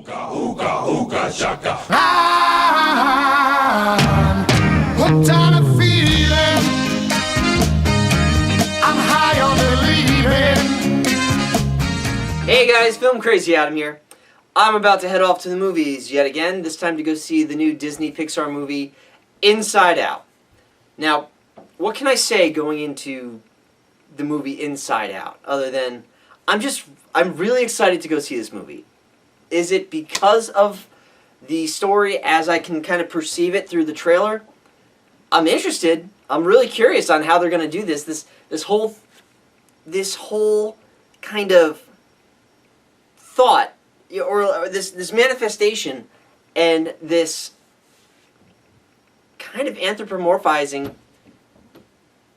Hookah shaka. I'm hooked on a feeling. I'm high on believing. Hey guys, FilmCrazyAdam here. I'm about to head off to the movies yet again, this time to go see the new Disney Pixar movie, Inside Out. Now, what can I say going into the movie Inside Out, other than I'm really excited to go see this movie. Is it because of the story as I can kind of perceive it through the trailer? I'm interested. I'm really curious on how they're going to do this. This whole kind of thought, or this manifestation, and this kind of anthropomorphizing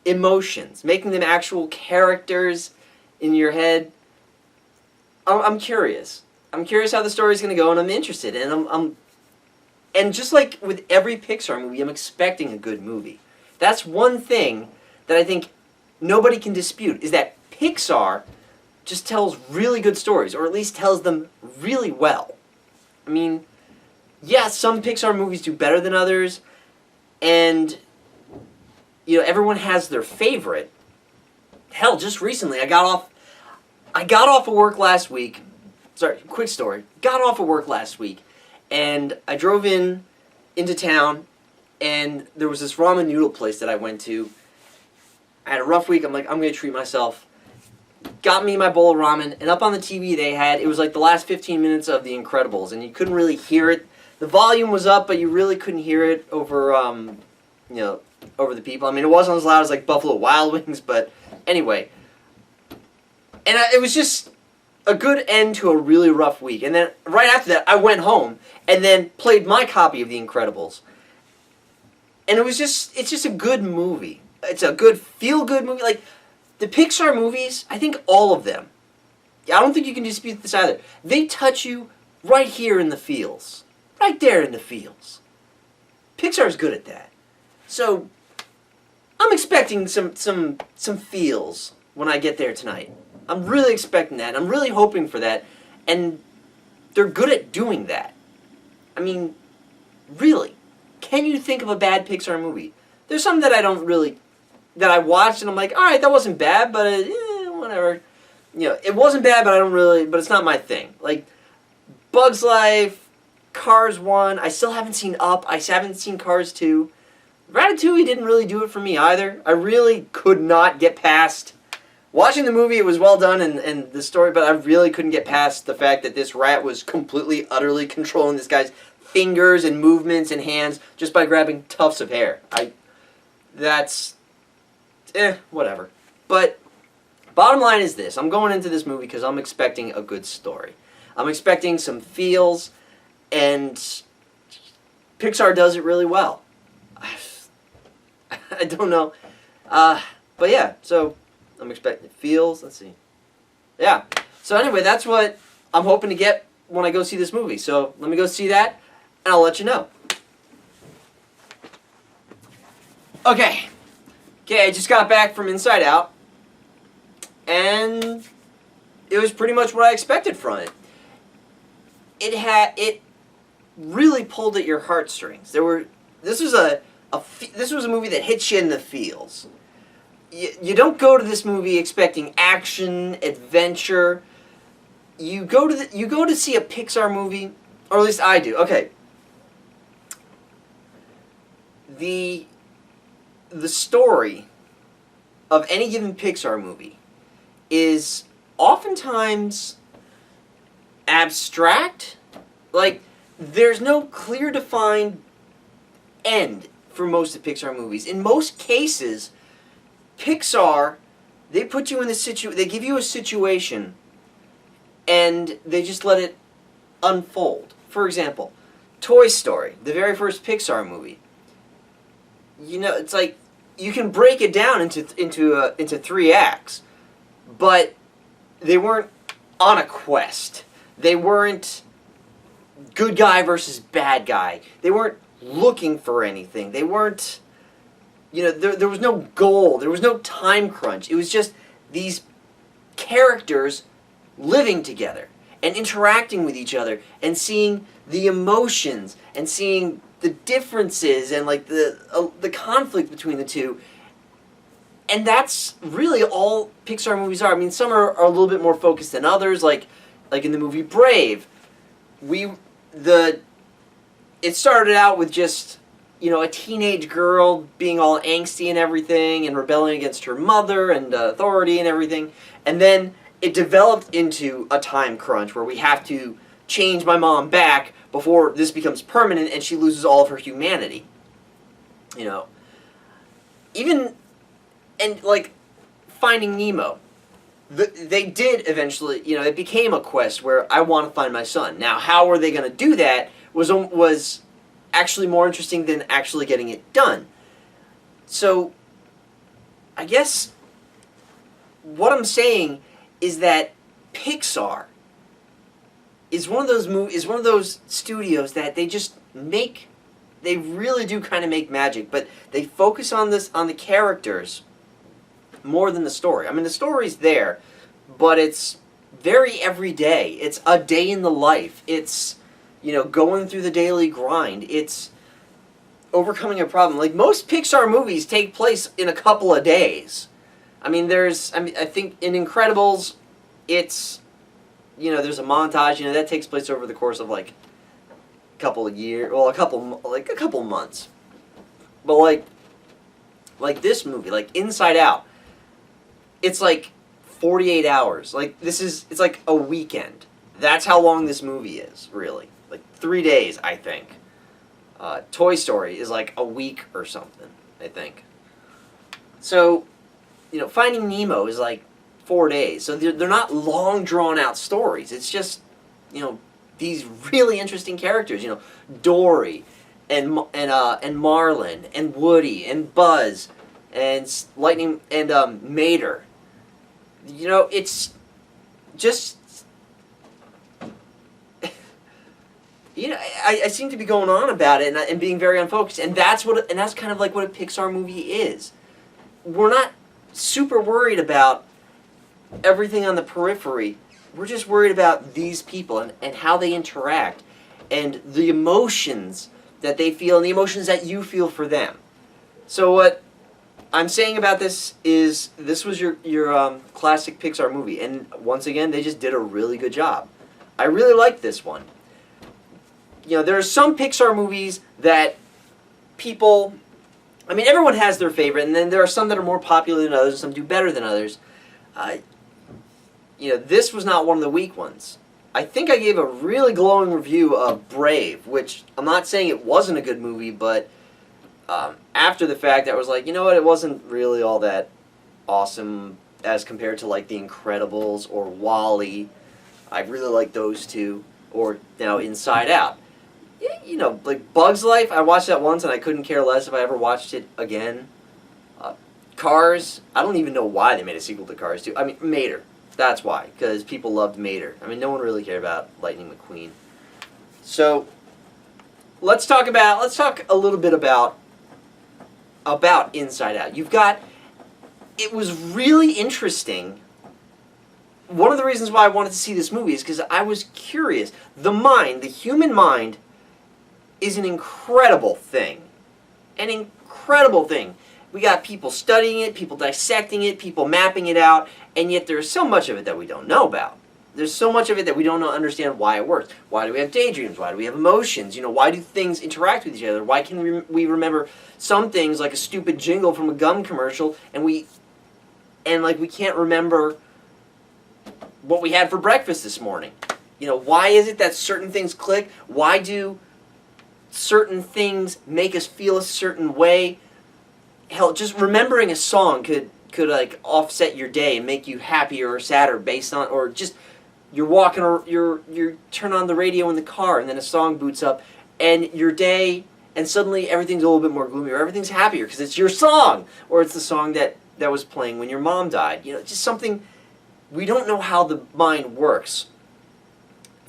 emotions, making them actual characters in your head. I'm curious. I'm curious how the story's going to go, and I'm interested. And and just like with every Pixar movie, I'm expecting a good movie. That's one thing that I think nobody can dispute, is that Pixar just tells really good stories, or at least tells them really well. I mean, yeah, some Pixar movies do better than others, and everyone has their favorite. Hell, just recently I got off of work last week. Sorry, quick story. Got off of work last week, and I drove into town, and there was this ramen noodle place that I went to. I had a rough week. I'm like, I'm going to treat myself. Got me my bowl of ramen, and up on the TV it was like the last 15 minutes of The Incredibles, and you couldn't really hear it. The volume was up, but you really couldn't hear it over, over the people. I mean, it wasn't as loud as like Buffalo Wild Wings, but anyway. And it was just a good end to a really rough week. And then right after that, I went home and then played my copy of The Incredibles. And it's just a good movie. It's a good, feel-good movie. Like, the Pixar movies, I think all of them, I don't think you can dispute this either, they touch you right here in the feels. Right there in the feels. Pixar's good at that. So, I'm expecting some feels when I get there tonight. I'm really expecting that. I'm really hoping for that. And they're good at doing that. I mean, really. Can you think of a bad Pixar movie? There's some that that I watched and I'm like, alright, that wasn't bad, but whatever. It wasn't bad, but it's not my thing. Like, Bug's Life, Cars 1, I still haven't seen Up, I haven't seen Cars 2. Ratatouille didn't really do it for me either. I really could not get past... Watching the movie, it was well done, and the story, but I really couldn't get past the fact that this rat was completely, utterly controlling this guy's fingers and movements and hands just by grabbing tufts of hair. Whatever. But, bottom line is this. I'm going into this movie because I'm expecting a good story. I'm expecting some feels, and Pixar does it really well. I don't know. But yeah, so... I'm expecting feels. Let's see. Yeah. So anyway, that's what I'm hoping to get when I go see this movie. So let me go see that, and I'll let you know. Okay. I just got back from Inside Out, and it was pretty much what I expected from it. It really pulled at your heartstrings. This was a movie that hits you in the feels. You don't go to this movie expecting action, adventure. You go to see a Pixar movie, or at least I do. Okay. The story of any given Pixar movie is oftentimes abstract. Like, there's no clear defined end for most of Pixar movies. In most cases, Pixar, they put you in they give you a situation, and they just let it unfold. For example, Toy Story, the very first Pixar movie. It's like you can break it down into 3 acts, but they weren't on a quest. They weren't good guy versus bad guy. They weren't looking for anything. They weren't. There was no goal. There was no time crunch. It was just these characters living together. and interacting with each other and seeing the emotions and seeing the differences and like the conflict between the two. And that's really all Pixar movies are. I mean, some are a little bit more focused than others, like in the movie Brave. It started out with just, you know, a teenage girl being all angsty and everything and rebelling against her mother and authority and everything. And then it developed into a time crunch where we have to change my mom back before this becomes permanent and she loses all of her humanity. You know, even, and like Finding Nemo. They did eventually, you know, it became a quest where I want to find my son. Now, how were they going to do that was actually more interesting than actually getting it done. So, I guess what I'm saying is that Pixar is one of those studios that they just make, they really do kind of make magic, but they focus on the characters more than the story. I mean, the story's there, but it's very everyday. It's a day in the life. It's, you know, going through the daily grind. It's overcoming a problem. Like, most Pixar movies take place in a couple of days. I mean, I think in Incredibles, it's, you know, there's a montage, you know, that takes place over the course of like a couple of years, well, a couple months. But like this movie, like Inside Out, it's like 48 hours. Like, it's like a weekend. That's how long this movie is, really. Like 3 days, I think. Toy Story is like a week or something, I think. So, you know, Finding Nemo is like 4 days. So they're not long, drawn-out stories. It's just, you know, these really interesting characters. You know, Dory and Marlin and Woody and Buzz and Lightning and Mater. You know, it's just, you know, I seem to be going on about it and being very unfocused, and that's kind of like what a Pixar movie is. We're not super worried about everything on the periphery. We're just worried about these people and how they interact and the emotions that they feel and the emotions that you feel for them. So what I'm saying about this is, this was your classic Pixar movie, and once again, they just did a really good job. I really liked this one. You know, there are some Pixar movies that people, I mean, everyone has their favorite, and then there are some that are more popular than others, and some do better than others. You know, this was not one of the weak ones. I think I gave a really glowing review of Brave, which I'm not saying it wasn't a good movie, but after the fact, I was like, you know what, it wasn't really all that awesome as compared to like The Incredibles or WALL-E. I really like those two. Or now Inside Out. You know, like Bug's Life, I watched that once and I couldn't care less if I ever watched it again. Cars, I don't even know why they made a sequel to Cars 2. I mean, Mater. That's why, because people loved Mater. I mean, no one really cared about Lightning McQueen. So, let's talk a little bit about Inside Out. It was really interesting. One of the reasons why I wanted to see this movie is because I was curious. The human mind, is an incredible thing. An incredible thing. We got people studying it, people dissecting it, people mapping it out, and yet there's so much of it that we don't know about. There's so much of it that we don't understand why it works. Why do we have daydreams? Why do we have emotions? You know, why do things interact with each other? Why can we remember some things like a stupid jingle from a gum commercial, and we can't remember what we had for breakfast this morning? You know, why is it that certain things click? Why do certain things make us feel a certain way? Hell, just remembering a song could like offset your day and make you happier or sadder based on, or just you're walking or you turn on the radio in the car and then a song boots up and your day, and suddenly everything's a little bit more gloomy or everything's happier because it's your song, or it's the song that was playing when your mom died. You know, just something. We don't know how the mind works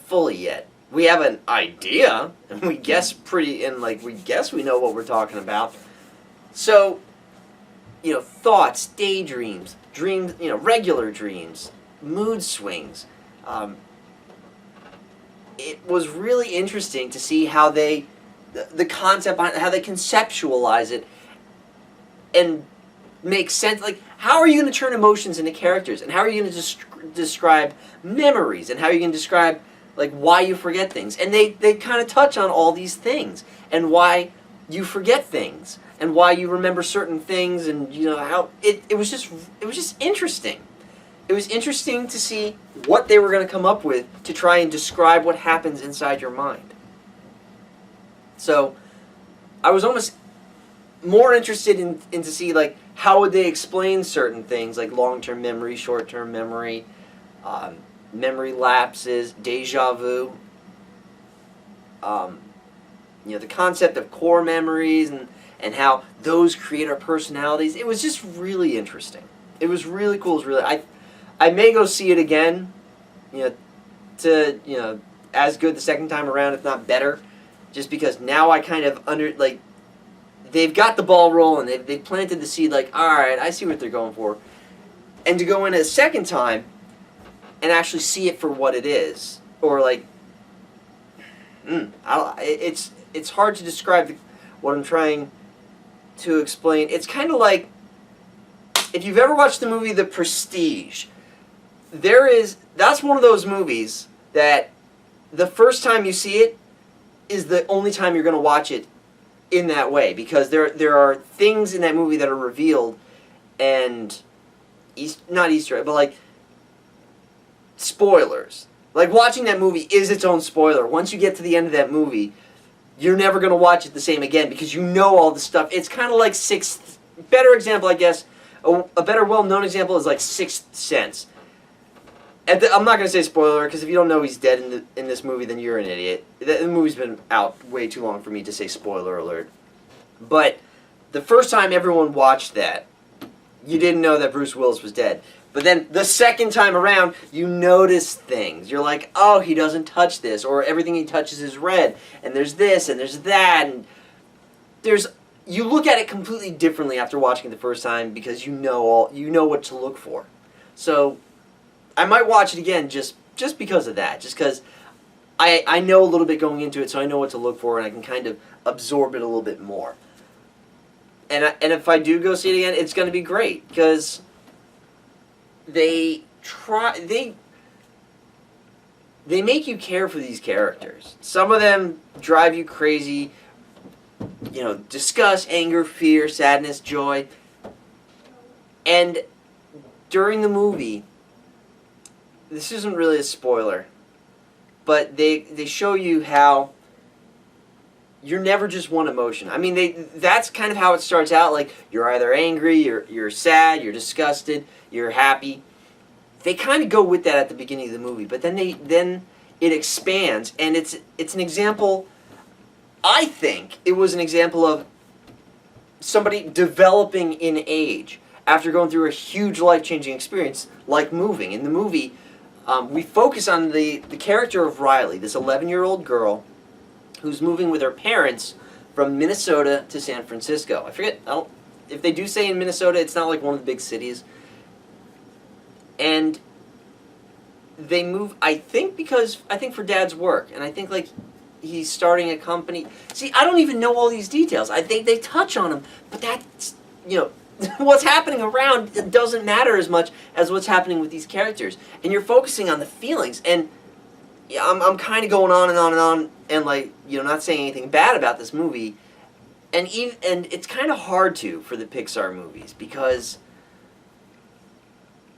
fully yet. We have an idea, and we guess we know what we're talking about. So, you know, thoughts, daydreams, dreams, you know, regular dreams, mood swings, it was really interesting to see how the concept behind how they conceptualize it and make sense. Like, how are you going to turn emotions into characters, and how are you going to describe memories, and how are you going to describe like why you forget things? And they kind of touch on all these things and why you forget things and why you remember certain things, and you know how it was just interesting. It was interesting to see what they were going to come up with to try and describe what happens inside your mind. So I was almost more interested in to see like how would they explain certain things like long-term memory, short-term memory, memory lapses, deja vu. You know, the concept of core memories and how those create our personalities. It was just really interesting. It was really cool. It was really I may go see it again, you know, as good the second time around, if not better, just because now I kind of they've got the ball rolling, they've planted the seed, like, all right, I see what they're going for. And to go in a second time and actually see it for what it is, or like, it's hard to describe what I'm trying to explain. It's kind of like, if you've ever watched the movie The Prestige, that's one of those movies that the first time you see it is the only time you're going to watch it in that way, because there are things in that movie that are revealed, and not Easter egg, but like spoilers. Like, watching that movie is its own spoiler. Once you get to the end of that movie, you're never going to watch it the same again because you know all the stuff. It's kind of like better example, I guess, a better well-known example is like Sixth Sense. I'm not going to say spoiler, because if you don't know he's dead in this movie, then you're an idiot. The movie's been out way too long for me to say spoiler alert. But the first time everyone watched that, you didn't know that Bruce Willis was dead. But then the second time around, you notice things. You're like, oh, he doesn't touch this, or everything he touches is red, and there's this, and there's that, and you look at it completely differently after watching it the first time, because you know what to look for. So I might watch it again just because of that, just because I know a little bit going into it, so I know what to look for, and I can kind of absorb it a little bit more. And if I do go see it again, it's going to be great, because they make you care for these characters. Some of them drive you crazy, you know, disgust, anger, fear, sadness, joy. And during the movie, this isn't really a spoiler, but they show you how you're never just one emotion. I mean, that's kind of how it starts out. Like, you're either angry, you're sad, you're disgusted, you're happy. They kind of go with that at the beginning of the movie, but then it expands, and it's an example. I think it was an example of somebody developing in age after going through a huge life-changing experience, like moving. In the movie, we focus on the character of Riley, this 11-year-old girl who's moving with her parents from Minnesota to San Francisco. I forget, if they do say in Minnesota, it's not like one of the big cities. And they move, I think for Dad's work, and I think like he's starting a company. See, I don't even know all these details. I think they touch on them, but that's, you know, what's happening around, it doesn't matter as much as what's happening with these characters. And you're focusing on the feelings, and yeah, I'm kind of going on and on and on, and like, you know, not saying anything bad about this movie, and it's kind of hard for the Pixar movies, because,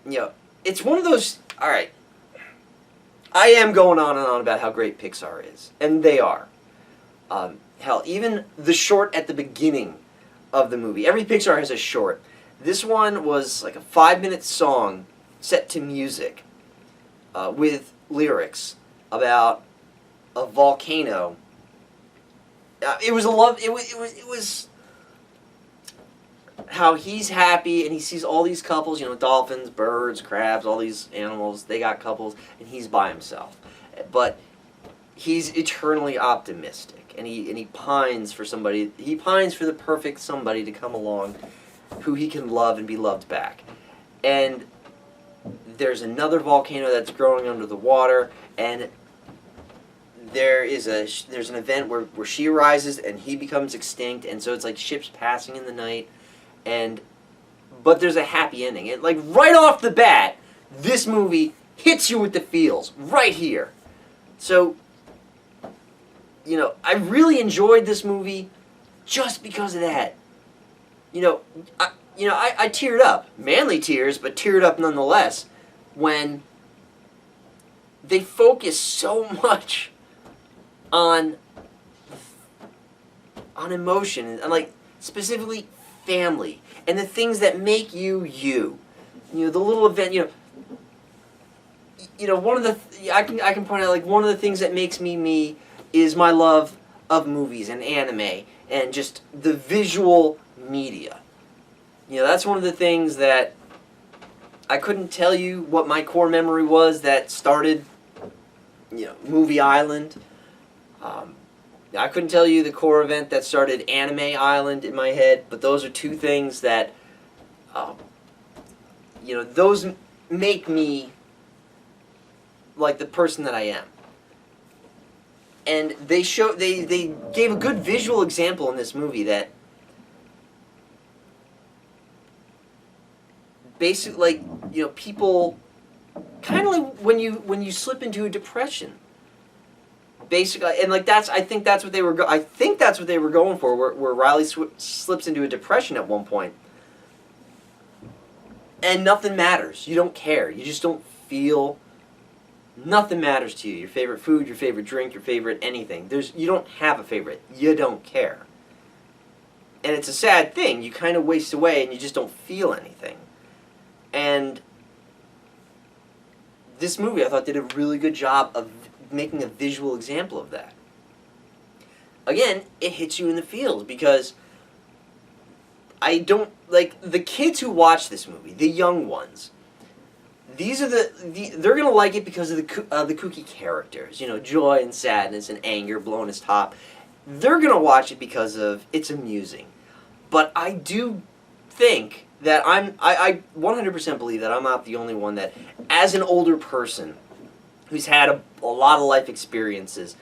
you know, it's one of those. All right, I am going on and on about how great Pixar is, and they are. Hell, even the short at the beginning of the movie. Every Pixar has a short. This one was like a 5-minute song set to music with lyrics about a volcano. It was how he's happy and he sees all these couples, you know, dolphins, birds, crabs, all these animals, they got couples, and he's by himself. But he's eternally optimistic, and he pines for somebody. He pines for the perfect somebody to come along who he can love and be loved back. And there's another volcano that's growing under the water, and there's an event where she arises and he becomes extinct, and so it's like ships passing in the night, but there's a happy ending. It, like, right off the bat, this movie hits you with the feels right here. So, I really enjoyed this movie just because of that. I teared up, manly tears, but teared up nonetheless when they focus so much on emotion and like specifically family and the things that make you you. The little event. One of the I can point out, like, one of the things that makes me me is my love of movies and anime and just the visual media. That's one of the things that I couldn't tell you what my core memory was that started, Movie Island. I couldn't tell you the core event that started Anime Island in my head, but those are two things that, those make me like the person that I am. And they gave a good visual example in this movie that basically, people kind of like when you slip into a depression. Basically, and like I think that's what they were going for. Where Riley slips into a depression at one point, and nothing matters. You don't care. You just don't feel. Nothing matters to you. Your favorite food, your favorite drink, your favorite anything. You don't have a favorite. You don't care. And it's a sad thing. You kind of waste away, and you just don't feel anything. And this movie, I thought, did a really good job of making a visual example of that. Again, it hits you in the feels because I don't like the kids who watch this movie, the young ones. These are they're gonna like it because of the kooky characters, joy and sadness and anger blown as top. They're gonna watch it because of it's amusing. But I do think that I 100% believe that I'm not the only one that, as an older person who's had a lot of life experiences,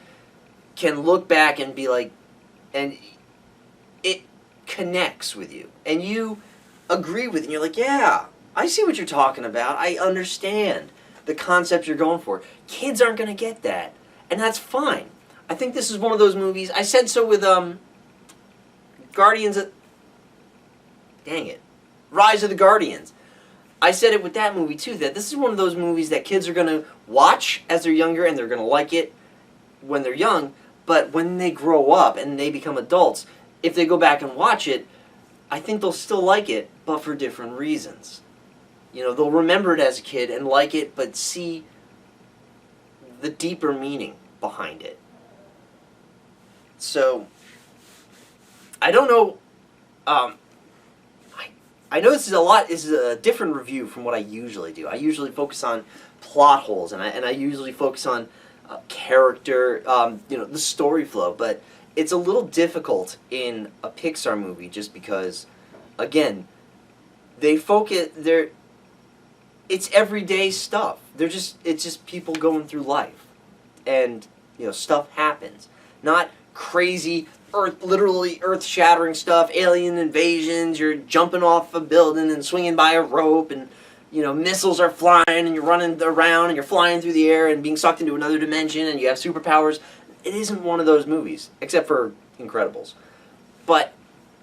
can look back and be like, and it connects with you. And you agree with it, and you're like, yeah, I see what you're talking about. I understand the concept you're going for. Kids aren't going to get that, and that's fine. I think this is one of those movies. I said so with Guardians of... Dang it. Rise of the Guardians. I said it with that movie too, that this is one of those movies that kids are going to watch as they're younger and they're going to like it when they're young, but when they grow up and they become adults, if they go back and watch it, I think they'll still like it, but for different reasons. They'll remember it as a kid and like it, but see the deeper meaning behind it. So, I don't know, I know this is a different review from what I usually do. I usually focus on plot holes, and I usually focus on character, the story flow, but it's a little difficult in a Pixar movie just because, again, it's everyday stuff. It's just people going through life, and stuff happens. Not crazy literally earth-shattering stuff, alien invasions, you're jumping off a building and swinging by a rope, and missiles are flying, and you're running around, and you're flying through the air and being sucked into another dimension, and you have superpowers. It isn't one of those movies, except for Incredibles. But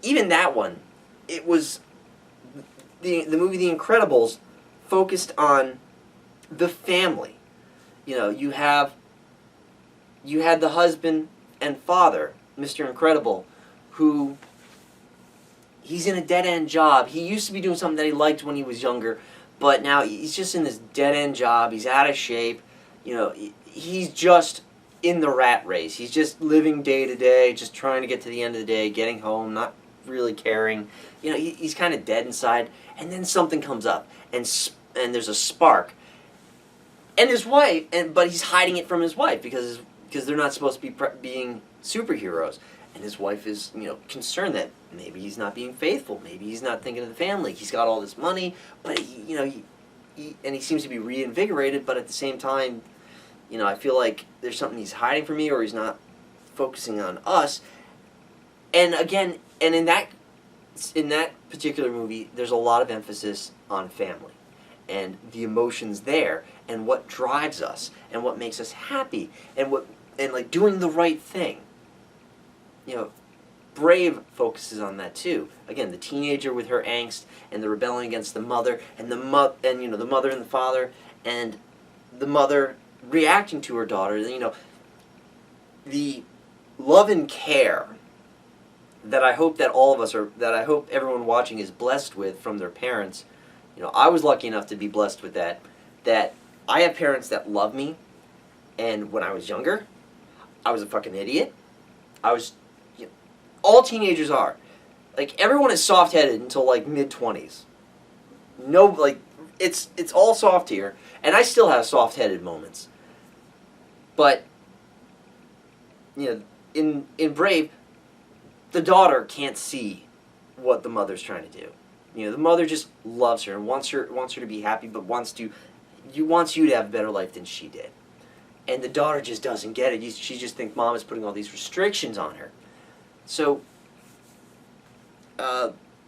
even that one, it was the movie The Incredibles focused on the family. You had the husband and father, Mr. Incredible, who he's in a dead-end job. He used to be doing something that he liked when he was younger, but now he's just in this dead-end job. He's out of shape. He's just in the rat race. He's just living day to day, just trying to get to the end of the day, getting home, not really caring. He's kind of dead inside. And then something comes up, and there's a spark. And his wife, but he's hiding it from his wife because they're not supposed to be being superheroes. And his wife is, concerned that maybe he's not being faithful. Maybe he's not thinking of the family. He's got all this money, but he seems to be reinvigorated. But at the same time, You know, I feel like there's something he's hiding from me, or he's not focusing on us. And again, and in that particular movie, there's a lot of emphasis on family and the emotions there, and what drives us, and what makes us happy, and like doing the right thing. You know, Brave focuses on that too. Again, the teenager with her angst and the rebelling against the mother, and the mother and the father, and the mother reacting to her daughter. You know, the love and care that I hope that all of us are, that I hope everyone watching is blessed with from their parents. You know, I was lucky enough to be blessed with that. That I have parents that love me, and when I was younger, I was a fucking idiot. I was, you know, all teenagers are. Like, everyone is soft-headed until like mid-20s. No, like, it's all soft here, and I still have soft-headed moments. But, you know, in Brave, the daughter can't see what the mother's trying to do. You know, the mother just loves her and wants her to be happy, but wants you to have a better life than she did. And the daughter just doesn't get it. She just thinks mom is putting all these restrictions on her. So,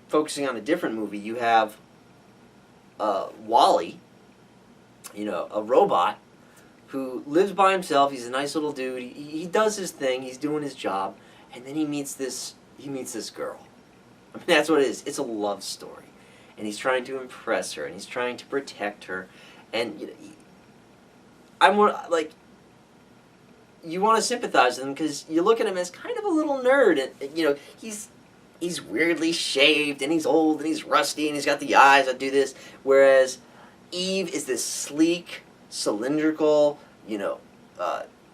focusing on a different movie, you have Wall-E, you know, a robot who lives by himself. He's a nice little dude. He does his thing. He's doing his job, and then he meets this girl. I mean, that's what it is. It's a love story, and he's trying to impress her, and he's trying to protect her, and you know, you want to sympathize with him because you look at him as kind of a little nerd, and you know, he's weirdly shaved, and he's old, and he's rusty, and he's got the eyes that do this, whereas Eve is this sleek, cylindrical, you know,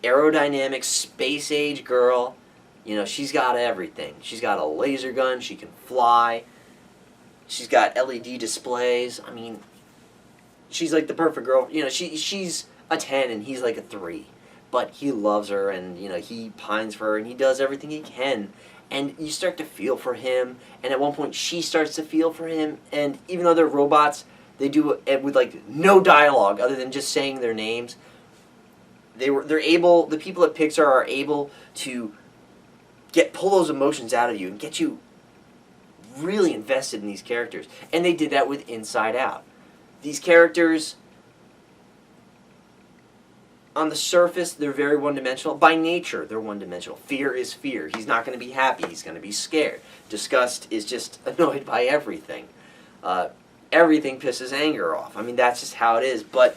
aerodynamic, space-age girl. You know, she's got everything. She's got a laser gun, she can fly, she's got LED displays. I mean, she's like the perfect girl. You know, she's a 10 and he's like a 3. But he loves her, and, you know, he pines for her, and he does everything he can. And you start to feel for him, and at one point she starts to feel for him, and even though they're robots, they do it with, like, no dialogue other than just saying their names. They're able, the people at Pixar are able to pull those emotions out of you and get you really invested in these characters. And they did that with Inside Out. These characters, on the surface, they're very one-dimensional. By nature, they're one-dimensional. Fear is fear. He's not going to be happy. He's going to be scared. Disgust is just annoyed by everything. Everything pisses anger off. I mean, that's just how it is. But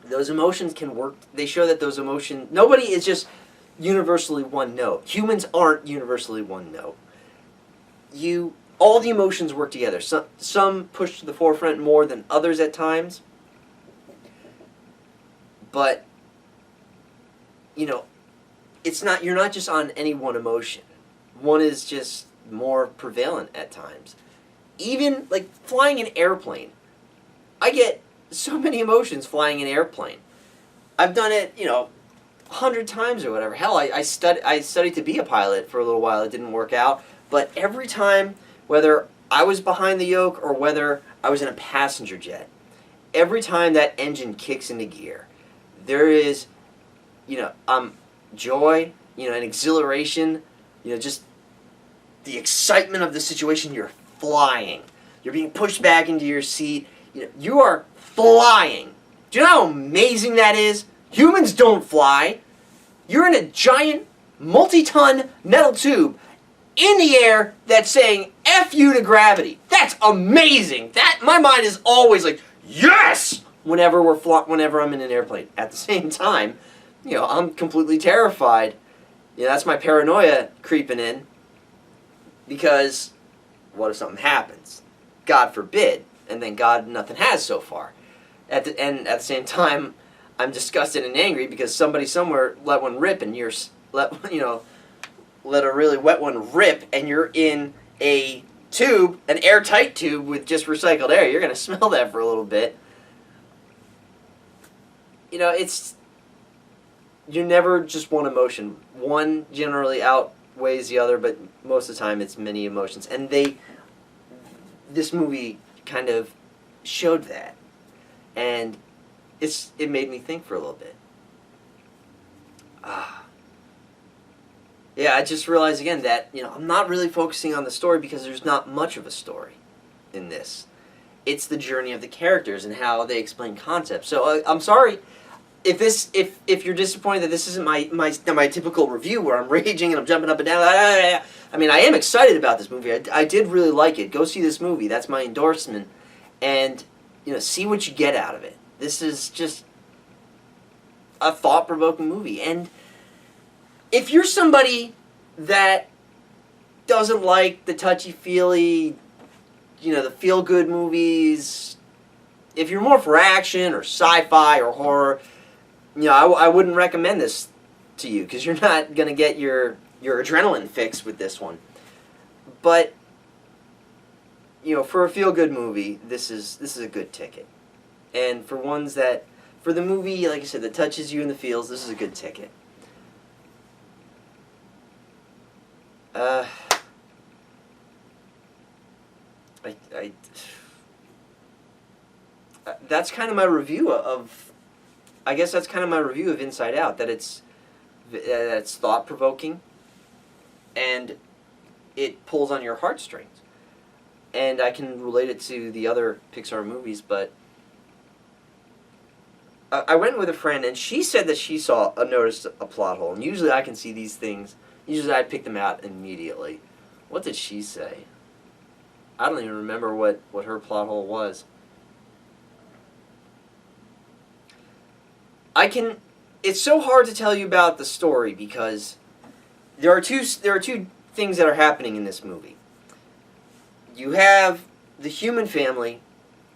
those emotions can work. They show that those emotions... Nobody is just universally one note. Humans aren't universally one note. All the emotions work together. Some push to the forefront more than others at times. But, you know, you're not just on any one emotion. One is just more prevalent at times. Even, like, flying an airplane. I get so many emotions flying an airplane. I've done it, you know, 100 times or whatever. Hell, I studied to be a pilot for a little while. It didn't work out. But every time, whether I was behind the yoke or whether I was in a passenger jet, every time that engine kicks into gear, there is, you know, joy, you know, and exhilaration, you know, just the excitement of the situation. You're flying. You're being pushed back into your seat. You know, you are flying. Do you know how amazing that is? Humans don't fly. You're in a giant, multi-ton metal tube in the air that's saying F you to gravity. That's amazing. My mind is always like, yes! Whenever I'm in an airplane. At the same time, you know, I'm completely terrified. You know, that's my paranoia creeping in. Because what if something happens? God forbid. And then God, nothing has so far. At the same time, I'm disgusted and angry because somebody somewhere let one rip, and let a really wet one rip, and you're in a tube, an airtight tube with just recycled air. You're gonna smell that for a little bit. You know, you're never just one emotion. One generally outweighs the other, but most of the time it's many emotions. And this movie kind of showed that. And it made me think for a little bit. Yeah, I just realized again that, I'm not really focusing on the story because there's not much of a story in this. It's the journey of the characters and how they explain concepts. So I'm sorry if you're disappointed that this isn't my typical review where I'm raging and I'm jumping up and down. I mean, I am excited about this movie. I did really like it. Go see this movie. That's my endorsement. And, see what you get out of it. This is just a thought-provoking movie. And if you're somebody that doesn't like the touchy-feely, the feel-good movies, if you're more for action or sci-fi or horror, I wouldn't recommend this to you because you're not going to get your adrenaline fix with this one. But, for a feel-good movie, this is a good ticket. And for the movie, like I said, that touches you in the feels, this is a good ticket. That's kind of my review of. I guess that's kind of my review of Inside Out. That it's thought provoking, and it pulls on your heartstrings. And I can relate it to the other Pixar movies, but I went with a friend, and she said that she noticed a plot hole. And usually I can see these things. Usually I pick them out immediately. What did she say? I don't even remember what her plot hole was. It's so hard to tell you about the story because there are two things that are happening in this movie. You have the human family,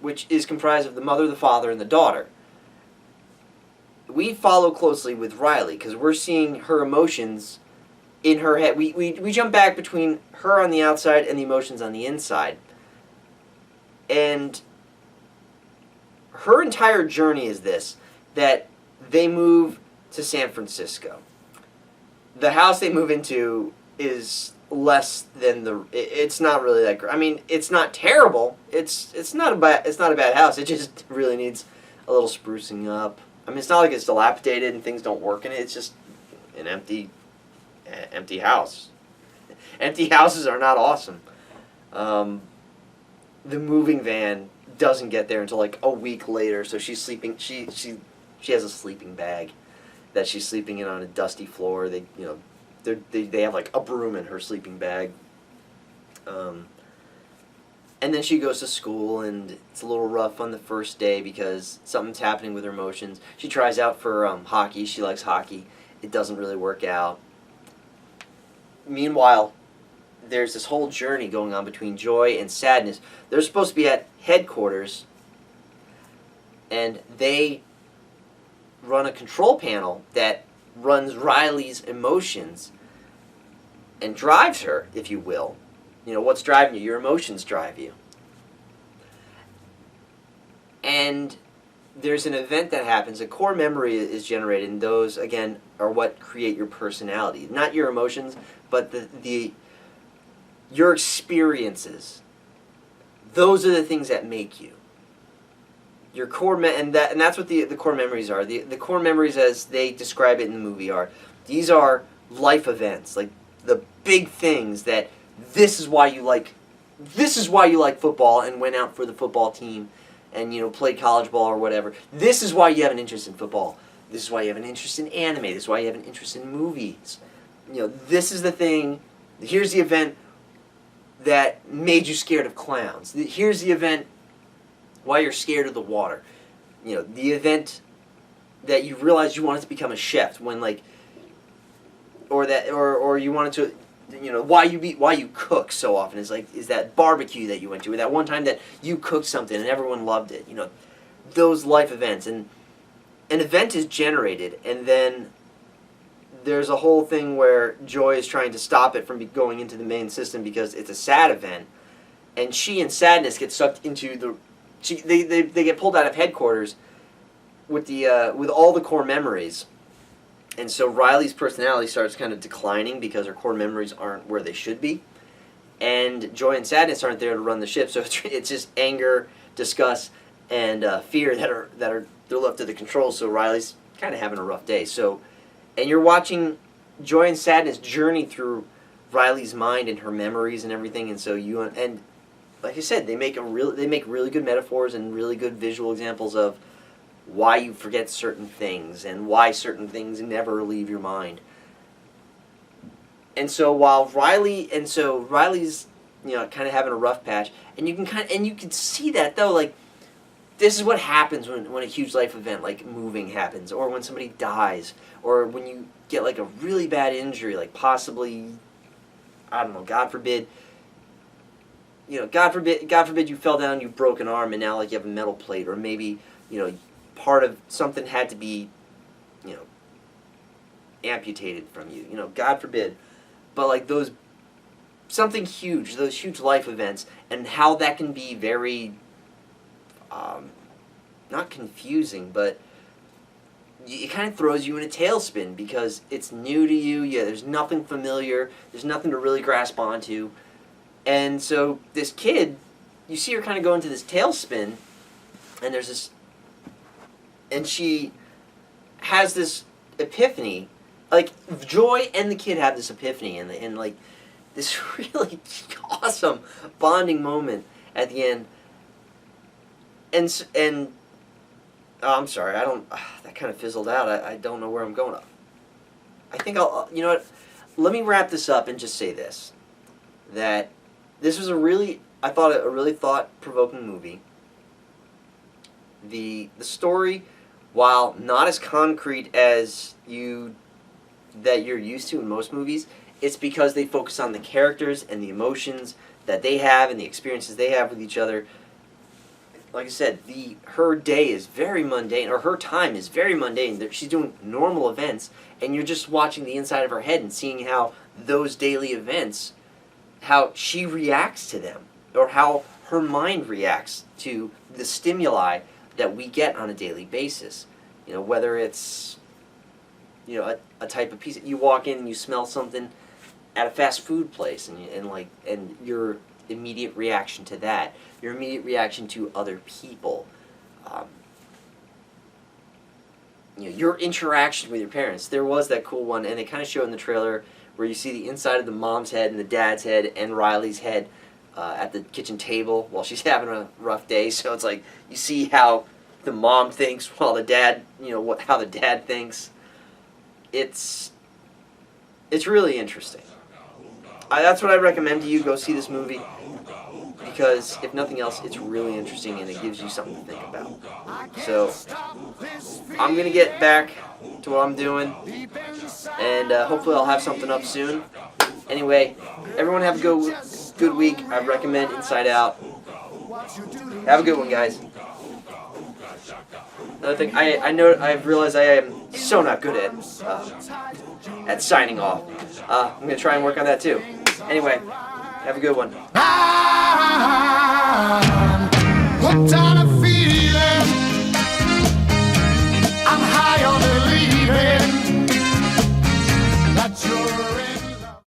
which is comprised of the mother, the father, and the daughter. We follow closely with Riley because we're seeing her emotions in her head. We jump back between her on the outside and the emotions on the inside. And her entire journey is this, that they move to San Francisco. The house they move into is less than it's not really that great. I mean, it's not terrible. It's not a bad house. It just really needs a little sprucing up. I mean, it's not like it's dilapidated and things don't work in it. It's just an empty house. Empty houses are not awesome. The moving van doesn't get there until like a week later, so she's sleeping. She has a sleeping bag that she's sleeping in on a dusty floor. They have like a broom in her sleeping bag. And then she goes to school, and it's a little rough on the first day because something's happening with her emotions. She tries out for hockey. She likes hockey. It doesn't really work out. Meanwhile, there's this whole journey going on between joy and sadness. They're supposed to be at headquarters, and they run a control panel that runs Riley's emotions and drives her, if you will. What's driving you? Your emotions drive you. And there's an event that happens. A core memory is generated, and those, again, are what create your personality. Not your emotions, but your experiences. Those are the things that make you. Your core and that's what the core memories are. The core memories, as they describe it in the movie, these are life events, like the big things that this is why you like football and went out for the football team and played college ball or whatever. This is why you have an interest in football. This is why you have an interest in anime. This is why you have an interest in movies. This is the thing. Here's the event that made you scared of clowns. Here's the event why you're scared of the water. The event that you realized you wanted to become a chef when or you wanted to, why you cook so often is that barbecue that you went to, or that one time that you cooked something and everyone loved it. Those life events, and an event is generated, and then there's a whole thing where Joy is trying to stop it from going into the main system because it's a sad event, and she and Sadness get sucked into they get pulled out of headquarters with all the core memories. And so Riley's personality starts kind of declining because her core memories aren't where they should be. And Joy and Sadness aren't there to run the ship, so it's just anger, disgust, and fear that are they're left to the controls. So Riley's kind of having a rough day. So, and you're watching joy and sadness journey through Riley's mind and her memories and everything. And so and like I said, they make really good metaphors and really good visual examples of why you forget certain things and why certain things never leave your mind. And so Riley's, you know, kind of having a rough patch, and you can see that though, like, this is what happens when a huge life event like moving happens, or when somebody dies, or when you get like a really bad injury, like possibly, I don't know, God forbid, you know, God forbid you fell down, you broke an arm, and now like you have a metal plate, or maybe, you know, part of something had to be, you know, amputated from you, you know, God forbid. But like those huge life events, and how that can be very, not confusing, but it kind of throws you in a tailspin because it's new to you. Yeah, there's nothing familiar. There's nothing to really grasp onto. And so this kid, you see her kind of go into this tailspin, and she has this epiphany. Like, Joy and the kid have this epiphany, and like this really awesome bonding moment at the end. And oh, I'm sorry, that kind of fizzled out. I don't know where I'm going. I think you know what? Let me wrap this up and just say this: that this was a really thought-provoking movie. The story, while not as concrete as you're used to in most movies, it's because they focus on the characters and the emotions that they have and the experiences they have with each other. Like I said, her day is very mundane, or her time is very mundane. She's doing normal events, and you're just watching the inside of her head and seeing how those daily events, how she reacts to them, or how her mind reacts to the stimuli that we get on a daily basis. You know, whether it's, you know, a type of pizza. You walk in and you smell something at a fast food place, and your immediate reaction to that, your immediate reaction to other people, you know, your interaction with your parents. There was that cool one, and they kind of show in the trailer where you see the inside of the mom's head and the dad's head and Riley's head at the kitchen table while she's having a rough day. So it's like you see how the mom thinks while the dad, you know, how the dad thinks. It's really interesting. That's what I recommend to you. Go see this movie, because if nothing else, it's really interesting and it gives you something to think about. So I'm gonna get back to what I'm doing, and hopefully I'll have something up soon. Anyway, everyone have a good week. I recommend Inside Out. Have a good one, guys. Another thing, I've realized I am so not good at signing off. I'm going to try and work on that too. Anyway, have a good one. I'm hooked on